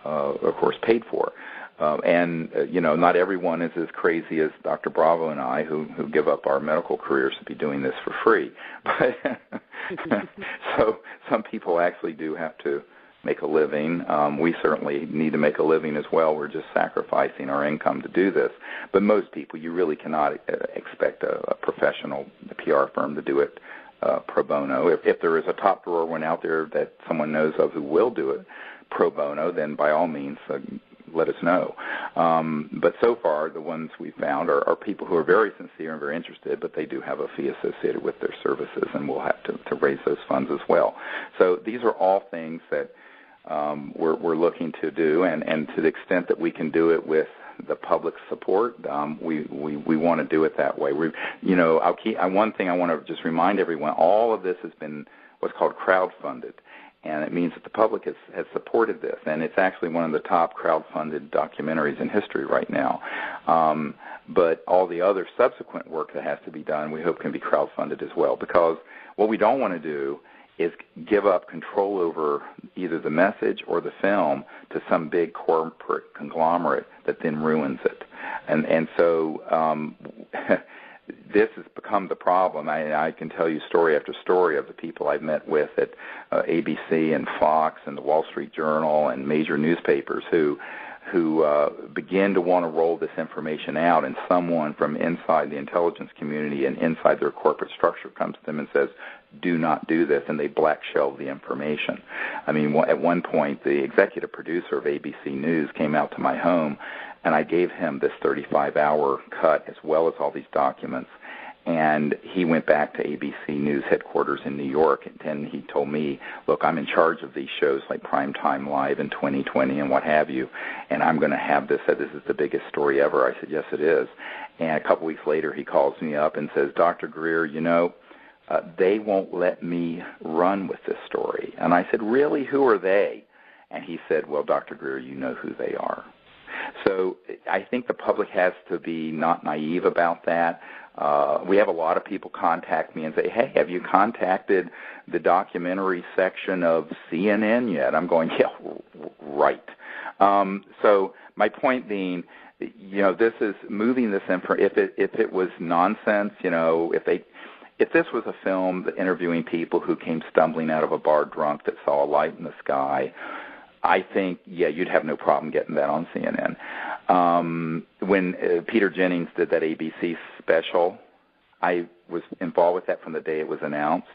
of course, paid for. Not everyone is as crazy as Dr. Bravo and I, who give up our medical careers to be doing this for free. But so some people actually do have to make a living. We certainly need to make a living as well. We're just sacrificing our income to do this. But most people, you really cannot expect a professional PR firm to do it pro bono. If there is a top drawer one out there that someone knows of who will do it pro bono, then by all means, let us know. But so far, the ones we found are people who are very sincere and very interested, but they do have a fee associated with their services, and we'll have to raise those funds as well. So these are all things that we're looking to do, and to the extent that we can do it with the public support, we want to do it that way. One thing I want to just remind everyone: all of this has been what's called crowdfunded. And it means that the public has supported this, and it's actually one of the top crowd-funded documentaries in history right now. But all the other subsequent work that has to be done, we hope can be crowd-funded as well, because what we don't want to do is give up control over either the message or the film to some big corporate conglomerate that then ruins it. And so this has become the problem. I can tell you story after story of the people I've met with at ABC and Fox and the Wall Street Journal and major newspapers who begin to want to roll this information out, and someone from inside the intelligence community and inside their corporate structure comes to them and says, do not do this, and they black shelve the information. At one point, the executive producer of ABC News came out to my home, and I gave him this 35-hour cut as well as all these documents. And he went back to ABC News headquarters in New York, and he told me, look, I'm in charge of these shows like Primetime Live in 2020 and what have you, and I'm going to have this, this is the biggest story ever. I said, yes, it is. And a couple weeks later, he calls me up and says, Dr. Greer, they won't let me run with this story. And I said, really, who are they? And he said, well, Dr. Greer, you know who they are. So I think the public has to be not naive about that. We have a lot of people contact me and say, hey, have you contacted the documentary section of CNN yet? I'm going, yeah, right. So my point being, this is moving this if it was nonsense, if this was a film interviewing people who came stumbling out of a bar drunk that saw a light in the sky, I think, you'd have no problem getting that on CNN. When Peter Jennings did that ABC special, I was involved with that from the day it was announced.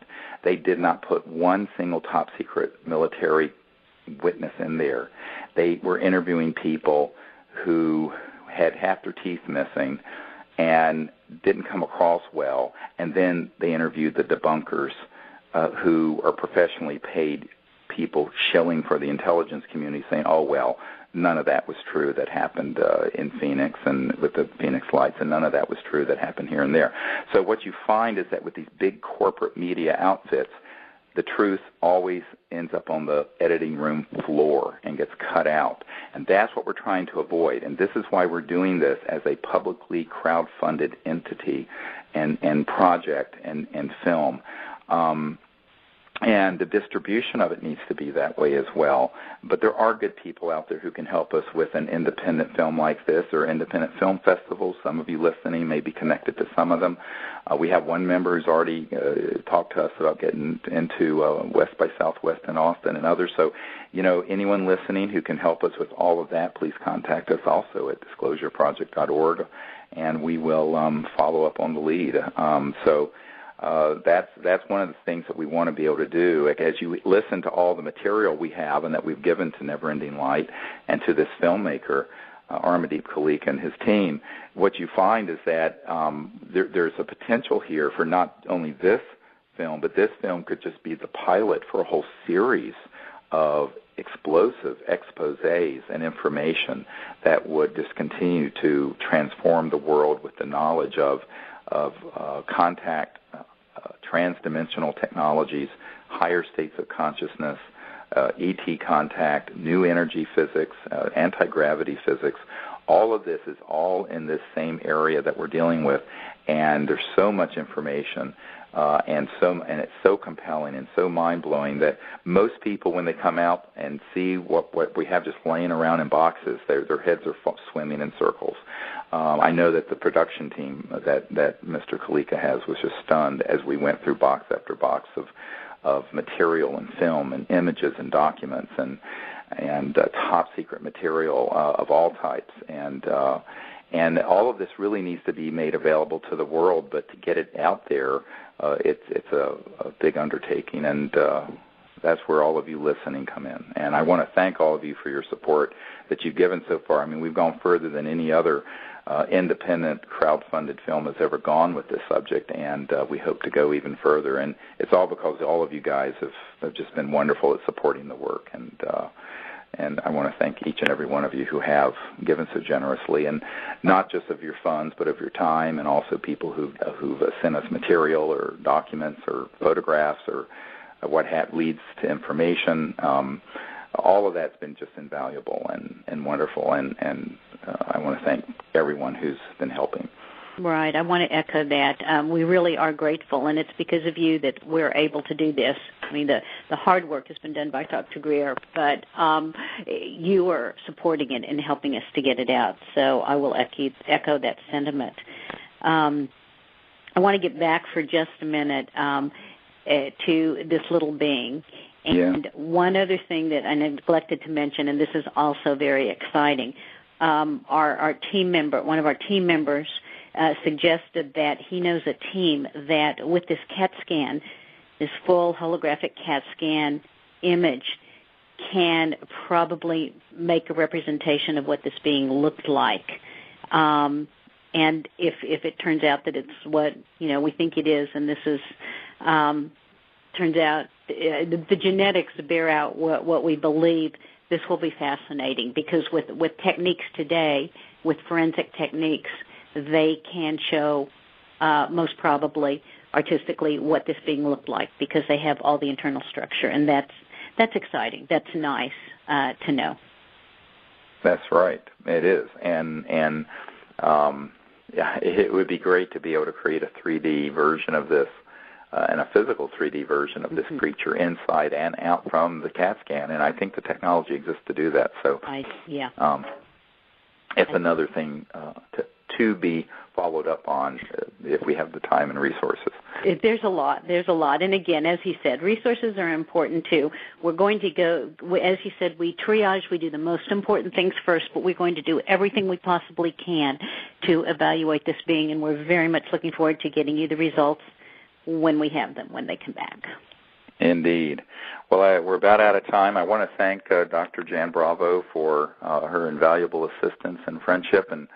They did not put one single top-secret military witness in there. They were interviewing people who had half their teeth missing and didn't come across well, and then they interviewed the debunkers who are professionally paid people shilling for the intelligence community, saying, oh, well, none of that was true that happened in Phoenix and with the Phoenix Lights, and none of that was true that happened here and there. So what you find is that with these big corporate media outfits, the truth always ends up on the editing room floor and gets cut out. And that's what we're trying to avoid. And this is why we're doing this as a publicly crowd-funded entity and project and film. And the distribution of it needs to be that way as well. But there are good people out there who can help us with an independent film like this or independent film festivals. Some of you listening may be connected to some of them. We have one member who's already talked to us about getting into West by Southwest in Austin and others. So, anyone listening who can help us with all of that, please contact us also at disclosureproject.org, and we will follow up on the lead. That's one of the things that we want to be able to do. As you listen to all the material we have and that we've given to Neverending Light and to this filmmaker, Armadeep Khalik and his team, what you find is that there's a potential here for not only this film, but this film could just be the pilot for a whole series of explosive exposés and information that would just continue to transform the world with the knowledge of contact, transdimensional technologies, higher states of consciousness, ET contact, new energy physics, anti-gravity physics. All of this is all in this same area that we're dealing with, and there's so much information, and it's so compelling and so mind-blowing that most people, when they come out and see what we have just laying around in boxes, their heads are swimming in circles. I know that the production team that Mr. Kalika has was just stunned as we went through box after box of material and film and images and documents and top secret material of all types, and all of this really needs to be made available to the world. But to get it out there, it's a big undertaking, and that's where all of you listening come in. And I want to thank all of you for your support that you've given so far. I mean, we've gone further than any other independent crowd-funded film has ever gone with this subject, and we hope to go even further. And it's all because all of you guys have just been wonderful at supporting the work. And I want to thank each and every one of you who have given so generously, and not just of your funds, but of your time, and also people who've sent us material or documents or photographs or what leads to information. All of that's been just invaluable and wonderful, and I want to thank everyone who's been helping. Right. I want to echo that. We really are grateful, and it's because of you that we're able to do this. I mean, the hard work has been done by Dr. Greer, but you are supporting it and helping us to get it out. So I will echo that sentiment. I want to get back for just a minute to this little being. And one other thing that I neglected to mention, and this is also very exciting, our team member, one of our team members, suggested that he knows a team that with this CAT scan, this full holographic CAT scan image, can probably make a representation of what this being looked like. And if it turns out that it's what we think it is, and this is turns out the genetics bear out what we believe, this will be fascinating, because with techniques today, with forensic techniques, they can show most probably artistically what this being looked like, because they have all the internal structure, and that's exciting. That's nice to know. That's right. It is, and it would be great to be able to create a 3D version of this. And a physical 3D version of this creature inside and out from the CAT scan, and I think the technology exists to do that. So, it's another thing to be followed up on if we have the time and resources. There's a lot. And again, as he said, resources are important too. We're going to go, as he said, we triage, we do the most important things first, but we're going to do everything we possibly can to evaluate this being, and we're very much looking forward to getting you the results when we have them, when they come back. Indeed. Well, we're about out of time. I want to thank Dr. Jan Bravo for her invaluable assistance and friendship. And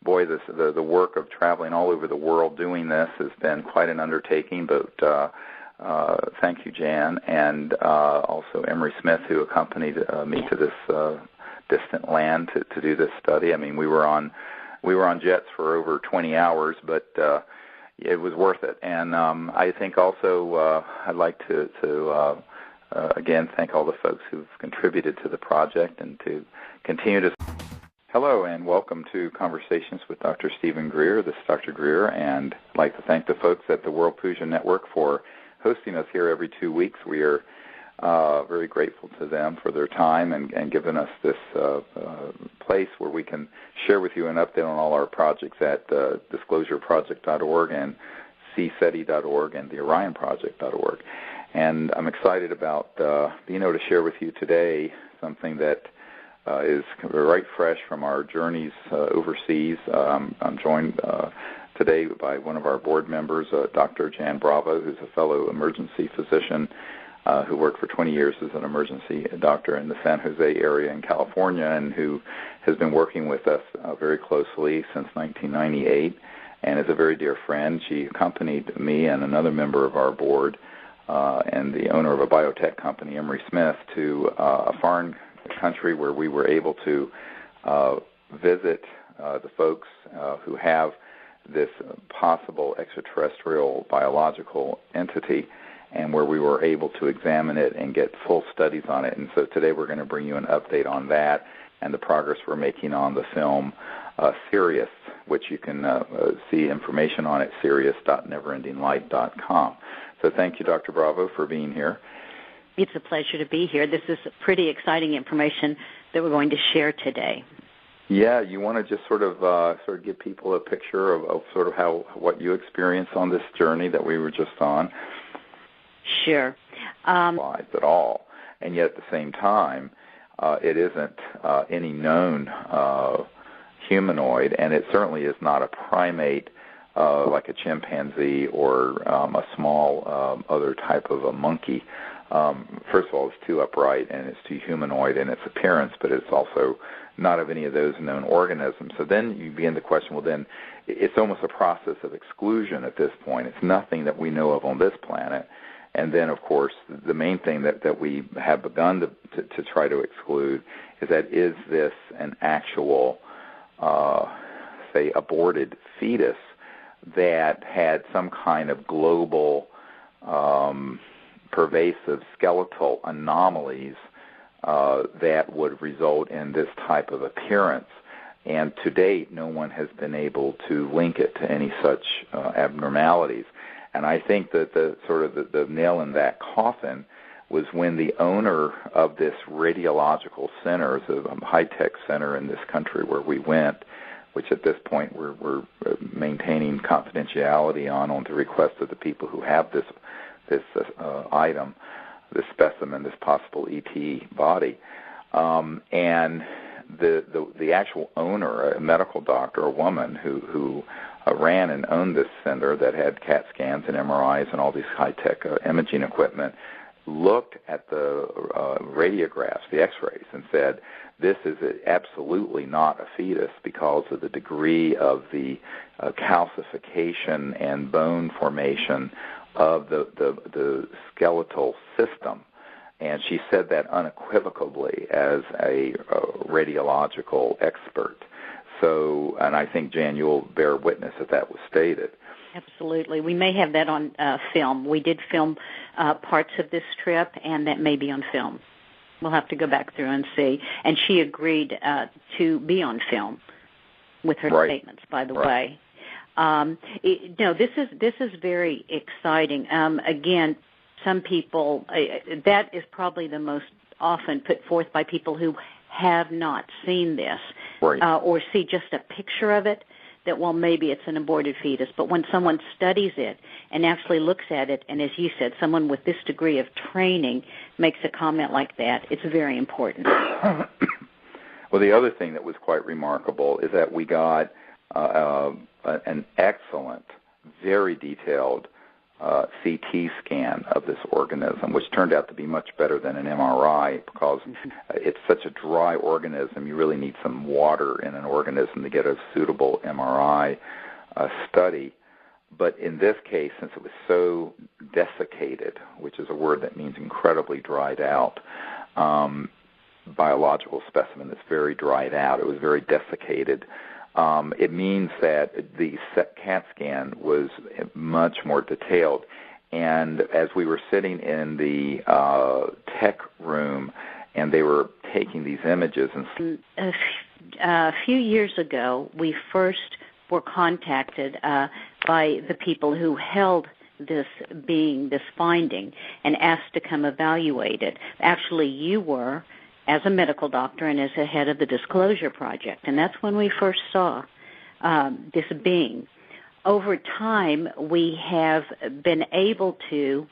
boy, the work of traveling all over the world doing this has been quite an undertaking. But thank you, Jan, and also Emery Smith, who accompanied me to this distant land to do this study. I mean, we were on jets for over 20 hours, but it was worth it. And I think also I'd like to again thank all the folks who've contributed to the project and to continue to. Hello and welcome to Conversations with Dr. Stephen Greer. This is Dr. Greer, and I'd like to thank the folks at the World Puja Network for hosting us here every 2 weeks. We are very grateful to them for their time and giving us this place where we can share with you an update on all our projects at disclosureproject.org and cseti.org and the orionproject.org. And I'm excited about being able to share with you today something that is right fresh from our journeys overseas. I'm joined today by one of our board members, Dr. Jan Bravo, who's a fellow emergency physician who worked for 20 years as an emergency doctor in the San Jose area in California and who has been working with us very closely since 1998 and is a very dear friend. She accompanied me and another member of our board and the owner of a biotech company, Emery Smith, to a foreign country where we were able to visit the folks who have this possible extraterrestrial biological entity, and where we were able to examine it and get full studies on it. And so today we're going to bring you an update on that and the progress we're making on the film Sirius, which you can see information on at sirius.neverendinglight.com. So thank you, Dr. Bravo, for being here. It's a pleasure to be here. This is pretty exciting information that we're going to share today. Yeah, you want to just sort of give people a picture of sort of what you experienced on this journey that we were just on. Sure. At all, and yet at the same time, it isn't any known humanoid, and it certainly is not a primate like a chimpanzee or a small other type of a monkey. First of all, it's too upright and it's too humanoid in its appearance, but it's also not of any of those known organisms. So then you begin to question, well, then it's almost a process of exclusion at this point. It's nothing that we know of on this planet. And then, of course, the main thing that we have begun to try to exclude is that is this an actual, say, aborted fetus that had some kind of global pervasive skeletal anomalies that would result in this type of appearance. And to date, no one has been able to link it to any such abnormalities. And I think that the nail in that coffin was when the owner of this radiological center, it's a high-tech center in this country where we went, which at this point we're maintaining confidentiality on the request of the people who have this item, this specimen, this possible ET body. And the actual owner, a medical doctor, a woman who ran and owned this center that had CAT scans and MRIs and all these high-tech imaging equipment, looked at the radiographs, the x-rays, and said, this is absolutely not a fetus because of the degree of the calcification and bone formation of the skeletal system. And she said that unequivocally as a radiological expert. So, and I think, Jan, you'll bear witness that was stated. Absolutely. We may have that on film. We did film parts of this trip, and that may be on film. We'll have to go back through and see. And she agreed to be on film with her statements, by the way. This is very exciting. Again, some people, that is probably the most often put forth by people who have not seen this. right. Or see just a picture of it, that, well, maybe it's an aborted fetus. But when someone studies it and actually looks at it, and as you said, someone with this degree of training makes a comment like that, it's very important. Well, the other thing that was quite remarkable is that we got an excellent, very detailed CT scan of this organism, which turned out to be much better than an MRI because it's such a dry organism. You really need some water in an organism to get a suitable MRI study. But in this case, since it was so desiccated, which is a word that means incredibly dried out, biological specimen that's very dried out, it was very desiccated. It means that the CAT scan was much more detailed. And as we were sitting in the tech room and they were taking these images. And a few years ago, we first were contacted by the people who held this finding, and asked to come evaluate it. Actually, you were, as a medical doctor and as the head of the Disclosure Project. And that's when we first saw this being. Over time, we have been able to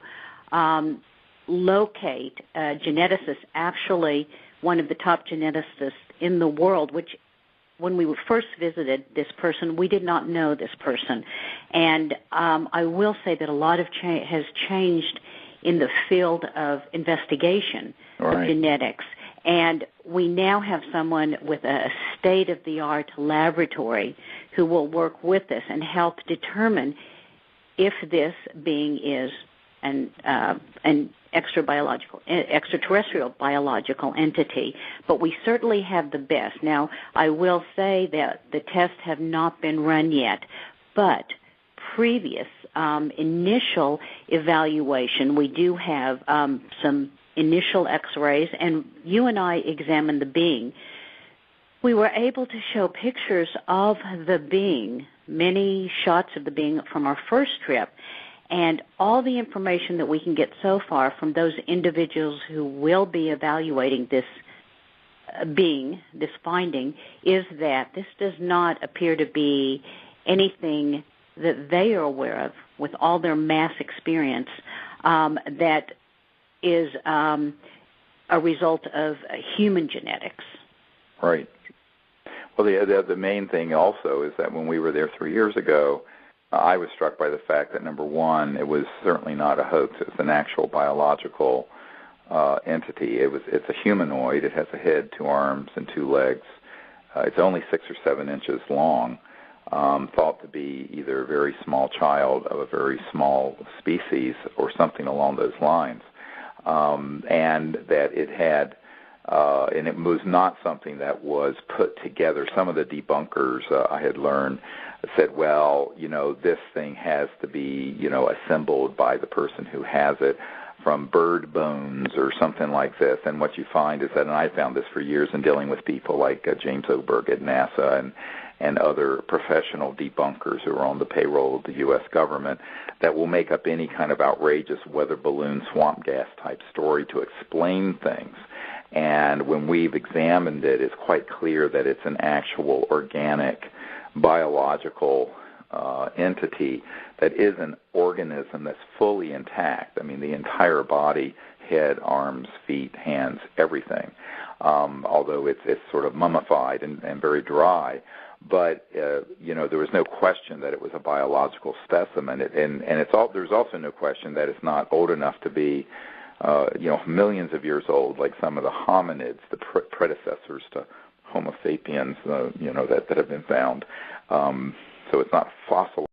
locate a geneticist, actually one of the top geneticists in the world, which when we first visited this person, we did not know this person. And I will say that a lot has changed in the field of investigation of genetics. And we now have someone with a state-of-the-art laboratory who will work with us and help determine if this being is an extraterrestrial biological entity. But we certainly have the best. Now, I will say that the tests have not been run yet, but previous initial evaluation, we do have some initial x-rays, and you and I examined the being. We were able to show pictures of the being, many shots of the being from our first trip, and all the information that we can get so far from those individuals who will be evaluating this being, this finding, is that this does not appear to be anything that they are aware of with all their mass experience that is a result of human genetics. Right. Well, the main thing also is that when we were there 3 years ago, I was struck by the fact that, number one, it was certainly not a hoax. It was an actual biological entity. It's a humanoid. It has a head, 2 arms, and 2 legs. It's only 6 or 7 inches long, thought to be either a very small child of a very small species or something along those lines. And that it had, and it was not something that was put together. Some of the debunkers I had learned said, well, this thing has to be, assembled by the person who has it from bird bones or something like this. And what you find is that, and I found this for years in dealing with people like James Oberg at NASA and other professional debunkers who are on the payroll of the U.S. government, that will make up any kind of outrageous weather balloon swamp gas type story to explain things. And when we've examined it, it's quite clear that it's an actual organic, biological entity that is an organism that's fully intact. I mean, the entire body, head, arms, feet, hands, everything, although it's sort of mummified and very dry. But, there was no question that it was a biological specimen. And there's also no question that it's not old enough to be, millions of years old, like some of the hominids, the predecessors to Homo sapiens, that have been found. So it's not fossil.